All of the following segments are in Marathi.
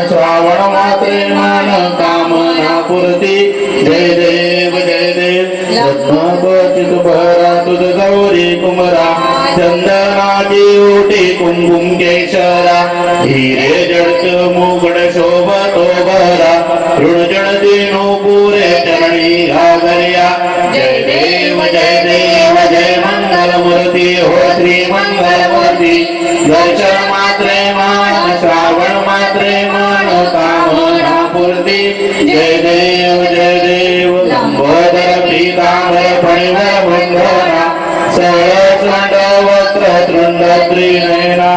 श्रावण मात्रे मान कामना पूर्ती जय देव रत्नापतित भरा तुझ गौरी कुमरा चंदनाची ओटी कुंकुम केशरा हिरे जडत मुगड शोभतो भरा ऋण जडती नो पुरे चरणी घागर्या जय देव जय मंगल मूर्ती हो श्री मंगल मूर्ती दर्शन मात्रे मान श्रावण मात्रे मान कामना पूर्ती जय देव लंबोदर पीतांबर फणिवर बंधना सहस्रंड वक्र तृंड त्रिनयना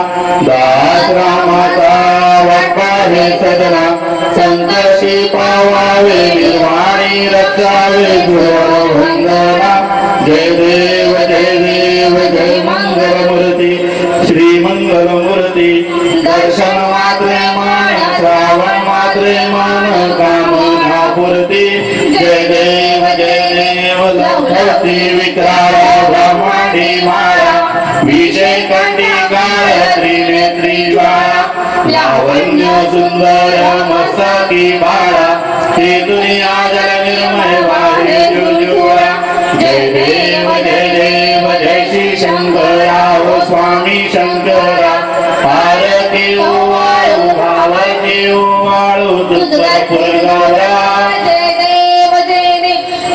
दास रामाचा वाटपावे सदना संकटी पावावे निर्वाणी रक्षावे गुरुवर वंदना जय देव जय मंगल मूर्ती श्री मंगल मूर्ती दर्शन मात्रे मान श्रावण मात्रे मान कामना पूर्ती जय देव लंबोदरी विक्राळ ब्रह्मांडी माया विजय कंठी गायत्री नेत्री ज्वाळा लावण्य सुंदर मस्तकी बाळा हे दुनिया जल निर्मय वारे जुजुळा जय देव जय श्री शंकरा हो स्वामी शंकरा पार्वती ओवाळू भावती ओवाळू कर्पूर गौरा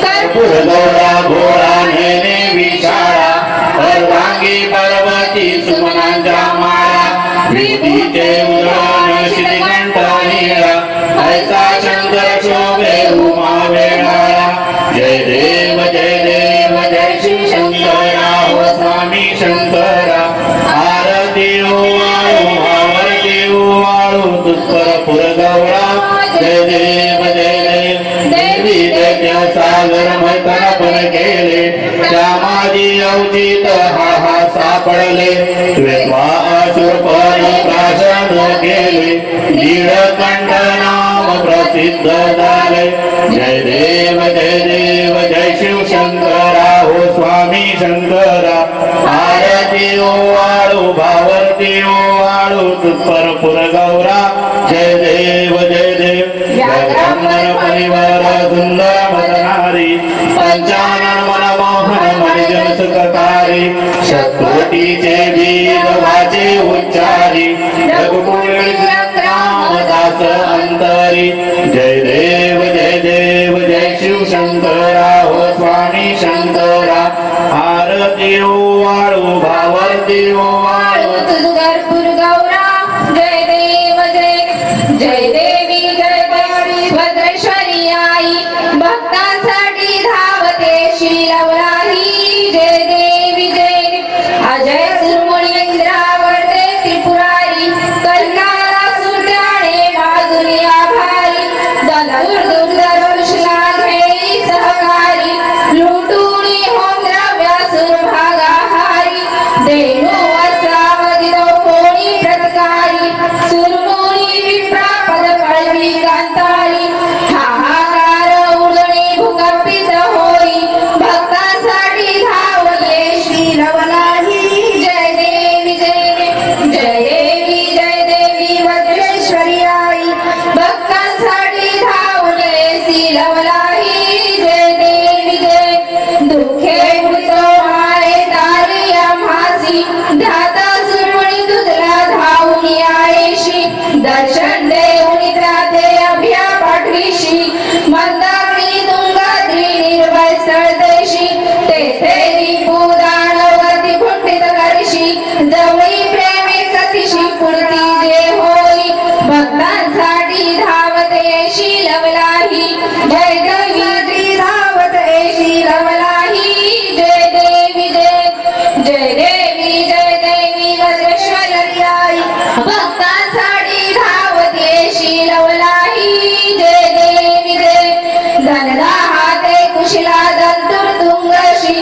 कर्पूर गौरा घोडा नेने विशाळा अर्धांगी पार्वती सुमनांच्या माळा विधीचे उदान श्रीकंठ नीळा ऐसा शंकर शोभे उमा वेळाळा जय देव जय श्री शंकरा हो स्वामी शंकरा आरती ओवाळू आरती ओवाळू कर्पूर गौरा जय देव देवी दैत्य सागर मैथन केले श्यामाजी अवचित हा सापडले त्वेत्वा असुरपण प्राशन केले नीळकंठ नाम प्रसिद्ध झाले जय देव जय शिव शंकरा हो स्वामी शंकरा आरती ओवाळू भावर्ती ओवाळू कर्पूर गौरा जय देव ब्राह्मण परिवार सुंदर मदनारी पंचानन मनमोहन मनिजन सुखकारी शतकोटीचे वीर वाचे उच्चारी रघुकुल रामदास अंतरी जय देव जय शिव शंकरा हो स्वामी शंकरा आरती ओवाळू भावर्ती ओवाळू कर्पूर गौरा जय देव जय देवी जय भद्रेश्वरी आई भक्तांसाठी धावते शीलवराही जय देवी अजय सुरमुनी इंद्रावरते त्रिपुरारी कल्लाला सुरत्याने बाजूनी आभारी दुर्दर कृष्णा घेई सहकारी लुटुनी होम द्रव्यासुर भागाहारी देणू वस्त्रावदितो कोणी प्रतकारी सुरमुनी विप्रा पद पळवी कांतारी हाहाकार उडणी भूकंपित होई भक्तांसाठी धावले श्री लवलाही जय देवी वज्रेश्वरी आई भक्तांसाठी धावले श्री लवलाही जय देवी दुखे मृतो मारे तारी आम्हासी ध्याता सुरमणी तुझला धावून आयेशी दर्शन देऊनी त्राते अभ्या पाठवीशी मंदाग्नी तुंगाद्री निर्भय सरदेशी तेथे विपुदानवती फुटित करशी जवळी प्रेमे सतीशी पुरती जे होई भक्तांसाठी धावते शीलवलाही जय देवी धावते शीलवलाही जय देवी वज्रेश्वरी आई भक्तांसाठी धावते शीलवलाही जय देवी धनदा हाते कुशला दंतुर तुंगशी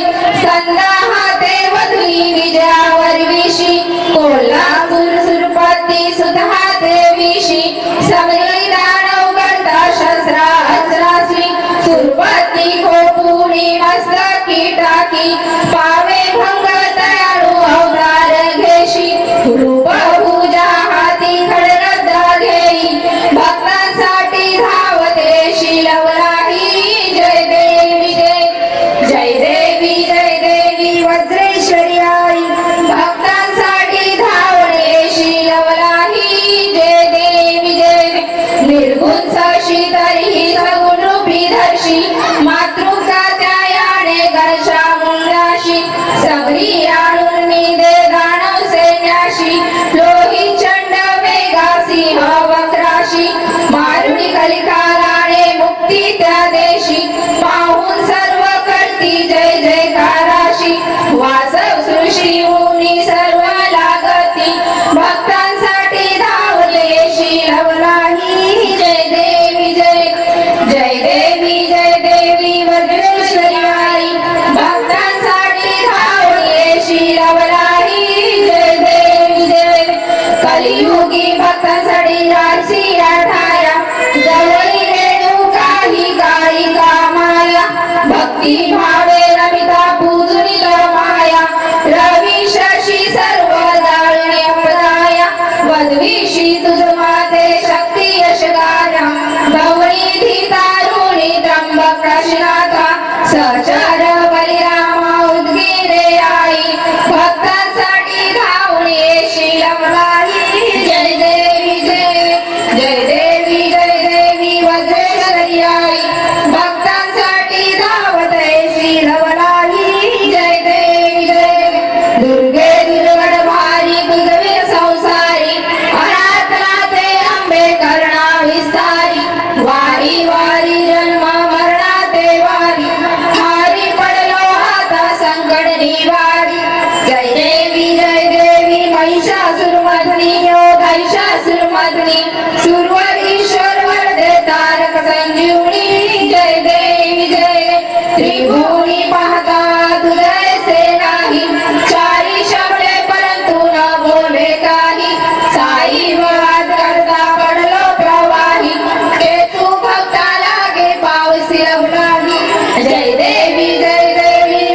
संदा हाते वधुई विजयावर विशी कोल्हापूर सुरपती सुधा देवीशी समरी दानव गंधा शस्त्रा अस्त्रासी सुरपती खोपुनी मस्तकी टाकी पावे भंग दयाळू अवतार घेशी रूप पूजा हाती खडगदा घेई निर्गुण सशी तरीही सगुण रूपी धर्षी मातृका त्यायाने गणशा मुंडाशी सबरी आणून मी दे दानव सैन्याशी लोही चंड मेघा सिंह वक्राशी मारुणी कलिकालाने मुक्ती त्या देशी पाहून सर्व करती जय जयकाराशी वासव सृष्टी मुनी सर्व लागती भक्तांसाठी धावले शीलवलाही जय देवी जय जय देवी जय देवी वज्रेश्वरी आई भक्तांसाठी धावले शीलवलाही जय देवी जय कलियुगी भक्तांसाठी राशी आठाया जवळी रेणू काही काही कामाया भक्ती भावे रमिता पूजुनी माया रवी शशी सर्व जाळणे अपदाया वधवीशी तुझ माते शक्ती यशगारा गौरी धीतारुणी त्र्यंबक काशीनाथा सहचर बलिरामा उद्गिरे आई भक्तांसाठी धावून येशील अमराई जय देवी जय जय देवी जय देवी वज्रेश्वरी आई भक्तांसाठी धावत येशील अमराई जय देवी जय दुर्गे दुर्गड भारी तुझवीर संसारी अनाथनाथे अंबे करुणा विस्तारी वारी वारी जन्म मरणाते वारी हारी पडलो आता संकट निवारी जय देवी महिषासुरमर्दिनी योगैषासुरमर्दिनी सुरवरीश्वर वरदे तारक संजीवनी जय देवी जय त्रिभुवनी पाहता तुझे से नाही चारी शब्दे परंतु न बोले काही साई वाद करता पडलो प्रवाही ते तू भक्ता लागे पावसी अवलाही जय देवी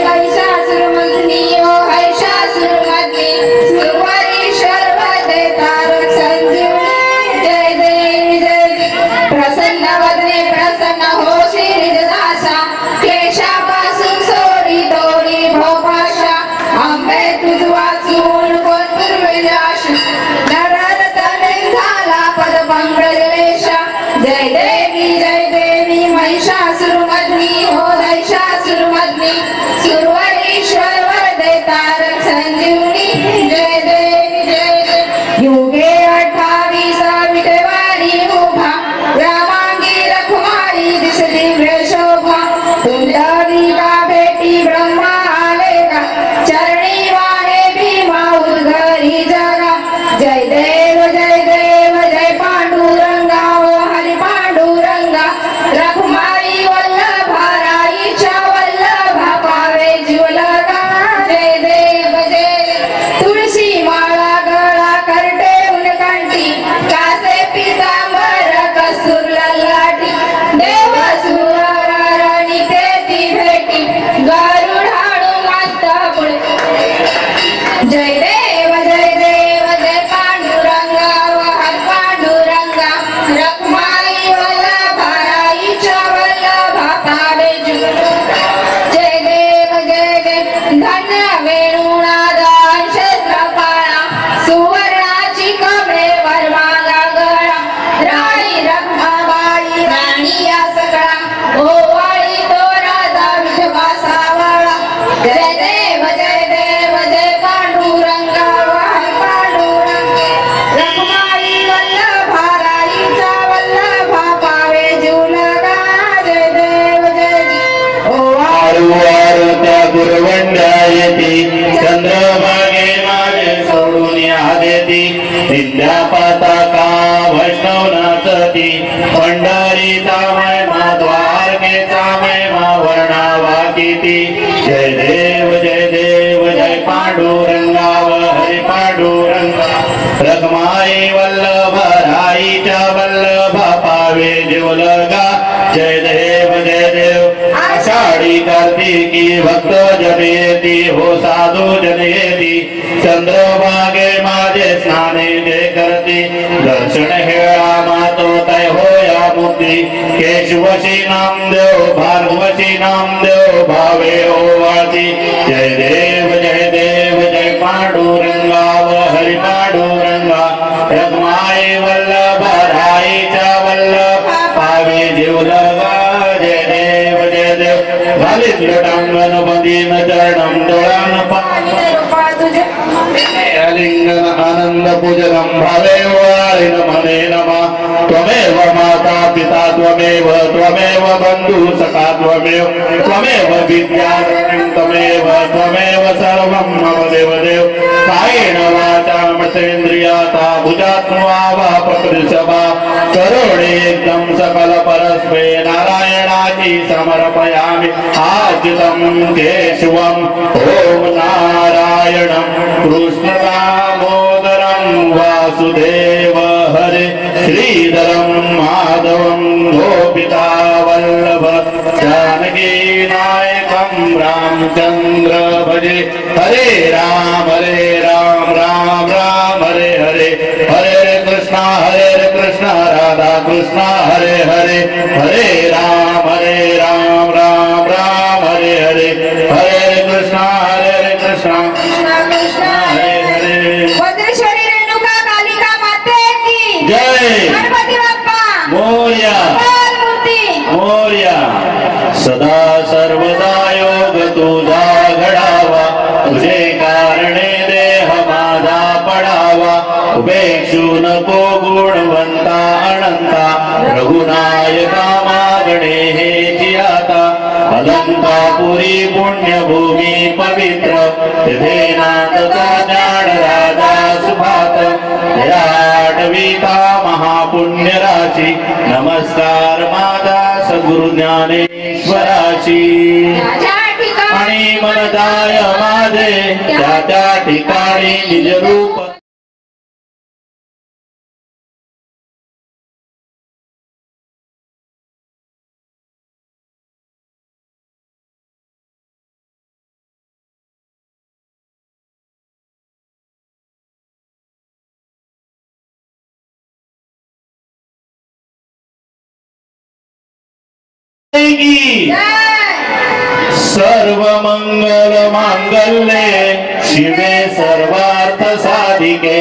महिषासुरमर्दिनी योगैषासुरमर्दिनी सुरवरीश्वर वरदे तारक संजीवनी जय देवी जय प्रसन्न वदने प्रसन्न हो श्रीदासा क्लेशापासून सोडी दोरी भोपाशा अंबे तुझ वाचून कोण दुर्विनाश नररतने झाला पदभंगलेशा जय देवी महिषासुरमर्दिनी हो दैषासुरमर्दिनी सुरवरीश्वर वरदे तारक संजीवनी जय देवी जय युगे 28 विटेवारी उभा रामांगी रखुमारी दिसली शोभा तुंडलिका भेटी ब्रह्मा आले का चरणी वाहे भीमा उद्गरी जगा जय देव जय पांडुरंगा ओ हरी पांडुरंगा रखुमारी वल्लभा राईच्या वल्लभा पावे जीवलगा जय देव जय तुळशी माळा गळा करटे उनकंठी कासे पितांबर कसूर ललाटी देव सुराराणी तेती भेटी गरुडाळू माता पुढे जय देव जय पांडुरंगा हर पांडुरंगा रखुमाई वल्लभा राईच्या वल्लभा पावे जय देव धन्य वेणुनादान क्षेत्रपाळा सुवर्णाची कमळे वरमाला गळा राणी रखमाबाई राणी या सकळा ओवाळी तो राजा विठोबा सावळा जय देव जय पांडुरंगा हर पांडुरंगा रखमाई वल्लभा राईचा वल्लभा पावे जीवलगा जय देव वारु वारु त्या गुरुवंडायती चंद्रभागे माझे सोडून यादेती विद्या पताका वैष्णव नाचती पंढरीचा महिमा द्वारकेचा महिमा वर्णावा किती जय देव जय पांडुरंगा हरी पांडुरंगा रखमाई वल्लभा राईच्या वल्लभा पावे जीवलगा जय देव आषाढी कार्तिकी भक्त जन येती हो साधू जन येती चंद्रभागे माझे स्नाने जे करती दर्शन हेळा मातो तय होया मुक्ती केशवशी नामदेव भार्गवशी नामदेव भावे ओवाळती जय देव जय पांडुरंगा हरी पांडुरंगा रखमाई वल्लभा राईच्या वल्लभा जीवलगा जय देव जय देव घालीत लोटांगण मदीन चरणम डोळान लिंगन आनंद पूजनम भावे वाळीन मने नमा त्वमेव माता पिता त्वमेव त्वमेव बंधु सखा त्वमेव त्वमेव विद्या त्वमेव त्वमेव सर्वं मम देवदेव कायेन वाचा मतेन्द्रियाता भुजात्मा वा प्रकृतिसभा करोडे एकदम सकल परस्मै नारायणाची समर्पयामि आजितं केशवम् ओम नारायणं कृष्ण दामोदरं वासुदेव हरे श्रीधरं माधवं गोपिता वल्लभ जानकी नायकं रामचंद्र भजे हरे राम राम राम हरे हरे हरे कृष्ण राधा कृष्ण हरे हरे हरे राम राम राम हरे हरे हरे कृष्ण वज्रेश्वरी रेणुका कालिका माते की जय गणपती बाप्पा मोरया मोरया सदा सर्वदा योग तुझा घडावा तुझे कारणे देह माझा पडावा उपेक्षू नको गुणवंता अनंता रघुनायका मागणे हे जियाता अलंकापुरी पुण्यभूमी पवित्र तिथे नांदतो ज्ञान राजा सुभात आठविता महापुण्य राशी नमस्कार माझा सद्गुरु ज्ञानेश्वराशी आणि मनदाय माझे त्या ठिकाणी निज रूप सर्व मंगल मांगल्ये शिवे सर्वार्थ साधिके